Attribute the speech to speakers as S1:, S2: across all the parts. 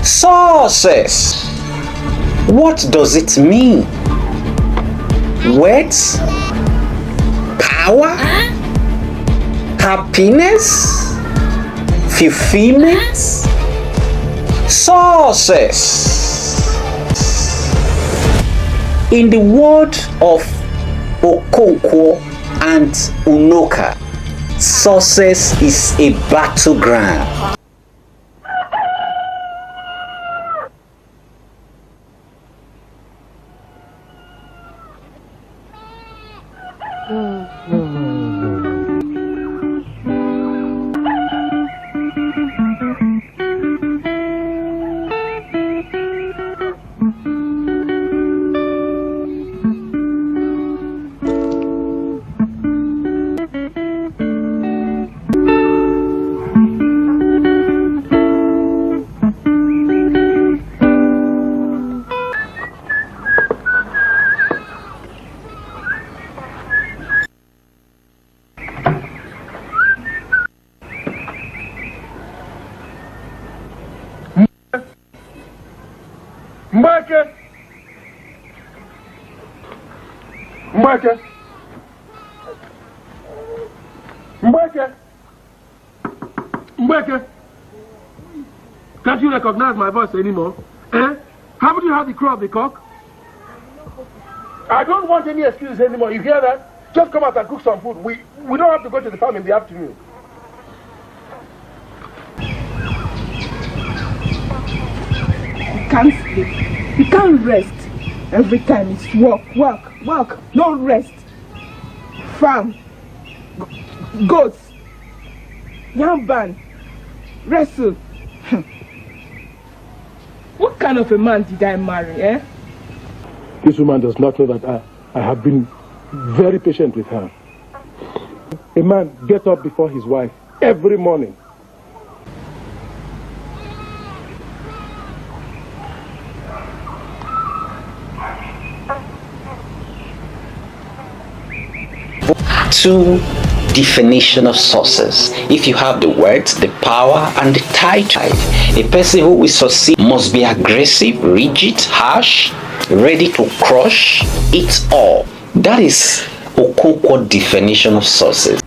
S1: Success. What does it mean? Words? Power? Happiness? Fulfillment? Success. In the word of Okonkwo and Unoka, success is a battleground.
S2: Mbeke, can't you recognize my voice anymore? Eh? Haven't you had the crow of the cock? I don't want any excuses anymore. You hear that? Just come out and cook some food. We don't have to go to the farm in the afternoon.
S3: You can't sleep. You can't rest. Every time it's work. No rest. Farm. Goats. Yamban. Wrestle. What kind of a man did I marry, eh?
S2: This woman does not know that I have been very patient with her. A man gets up before his wife every morning.
S1: Two definition of success. If you have the words, the power, and the title, a person who will succeed must be aggressive, rigid, harsh, ready to crush it all. That is Okonkwo definition of success.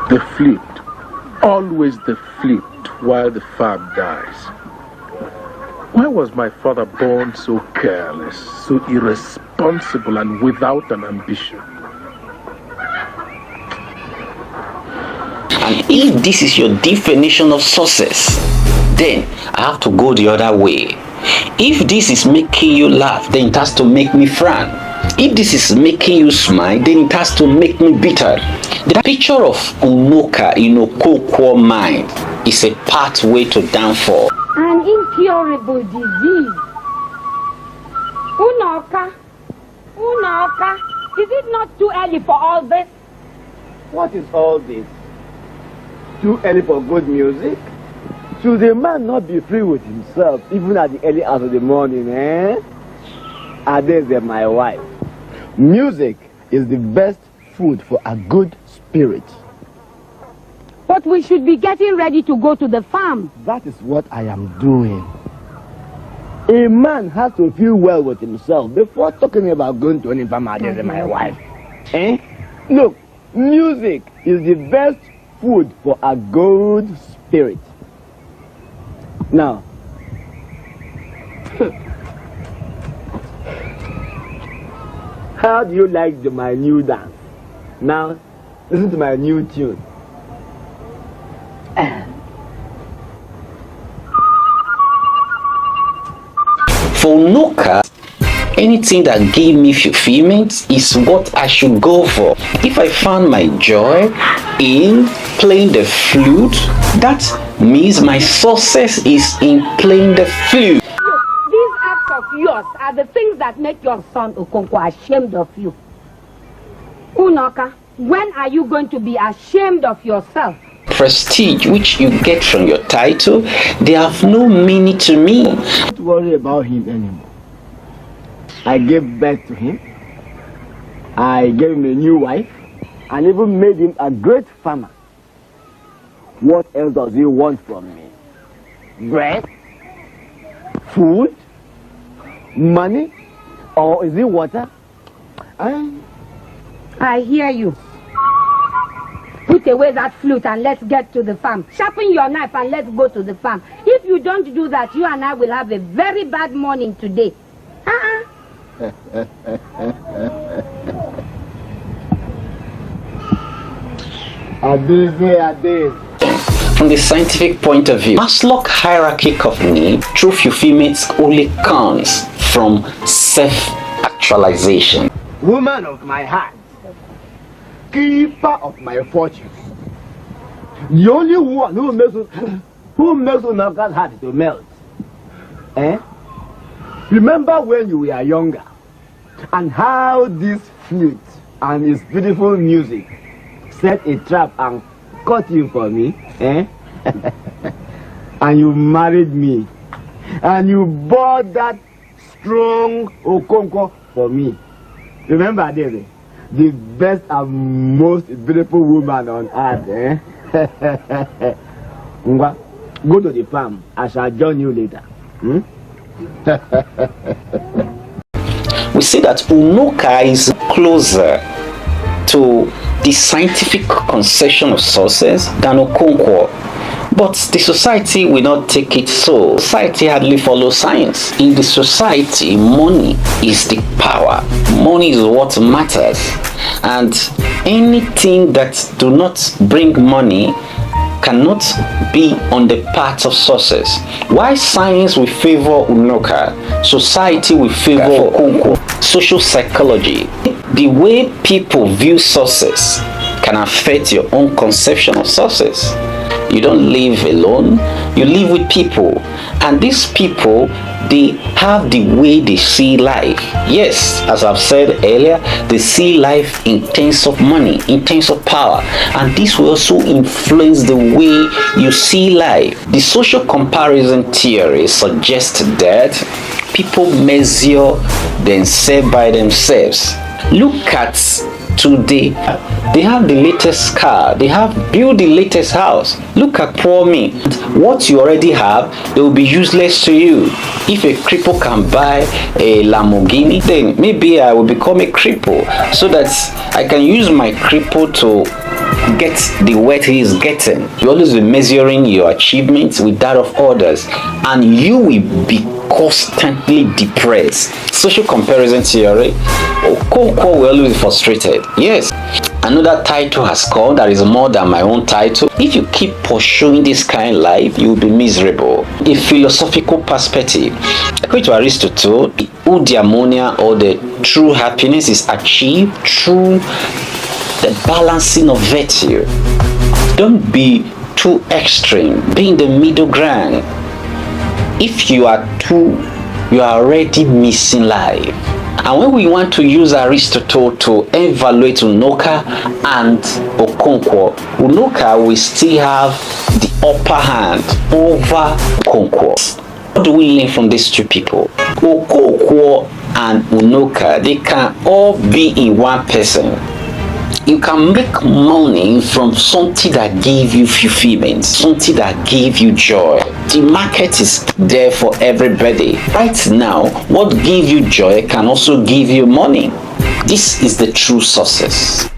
S2: The flute, always the flute while the farm dies. Why was my father born so careless, so irresponsible and without an ambition?
S1: And if this is your definition of success, then I have to go the other way. If this is making you laugh, then it has to make me frown. If this is making you smile, then it has to make me bitter. The picture of Unoka in Okonkwo mind is a pathway to downfall.
S4: An incurable disease. Unoka, is it not too early for all this?
S5: What is all this? Too early for good music? Should a man not be free with himself even at the early hours of the morning, eh? Adeze, my wife. Music is the best food for a good spirit.
S4: But we should be getting ready to go to the farm.
S5: That is what I am doing. A man has to feel well with himself before talking about going to any farm, Adeze, my wife. Eh? Look, music is the best food for a good spirit. Now, how do you like my new dance? Now, listen to my new tune.
S1: For Unoka, Anything that gave me fulfillment is what I should go for. If I found my joy in playing the flute, that means my success is in playing the flute.
S4: These acts of yours are the things that make your son Okonkwo ashamed of you. Unoka, when are you going to be ashamed of yourself?
S1: Prestige which you get from your title, they have no meaning to me.
S5: Don't worry about him anymore. I gave birth to him. I gave him a new wife and even made him a great farmer. What else does he want from me? Bread? Food? Money? Or is it water?
S4: I hear you. Put away that flute and let's get to the farm. Sharpen your knife and let's go to the farm. If you don't do that, you and I will have a very bad morning today.
S1: From the scientific point of view, Maslow's hierarchy of need, true fulfillment only comes from self-actualization.
S5: Woman of my heart, keeper of my fortunes, the only one who makes Unoka's heart to melt. Remember when you were younger and how this flute and its beautiful music set a trap and caught you for me, and you married me and you bought that strong Okonkwo for me. Remember this, the best and most beautiful woman on earth, Go to the farm. I shall join you later.
S1: We see that Unoka is closer to the scientific conception of success than Okonkwo. But the society will not take it so. Society hardly follows science. In the society, money is the power. Money is what matters. And anything that do not bring money cannot be on the path of success. Why science will favor Unoka, society will favor Okonkwo. Social psychology. The way people view success can affect your own conception of success. You don't live alone, you live with people, and these people, they have the way they see life. Yes, as I've said earlier, they see life in terms of money, in terms of power, and this will also influence the way you see life. The social comparison theory suggests that people measure themselves by themselves. Look at today, they have the latest car, they have built the latest house. Look at poor me. What you already have, it will be useless to you. If a cripple can buy a Lamborghini, then maybe I will become a cripple so that I can use my cripple to get the weight he is getting. You always be measuring your achievements with that of others, and you will be constantly depressed. Social comparison theory. Okonkwo will always be frustrated. Yes, another title has come that is more than my own title. If you keep pursuing this kind of life, you will be miserable. A philosophical perspective. According to Aristotle, the eudaimonia, or the true happiness, is achieved through the balancing of virtue. Don't be too extreme. Be in the middle ground. If you are too, you are already missing life. And when we want to use Aristotle to evaluate Unoka and Okonkwo, Unoka will still have the upper hand over Okonkwo. What do we learn from these two people? Okonkwo and Unoka, they can all be in one person. You can make money from something that gave you fulfillment, something that gave you joy. The market is there for everybody. Right now, what gives you joy can also give you money. This is the true success.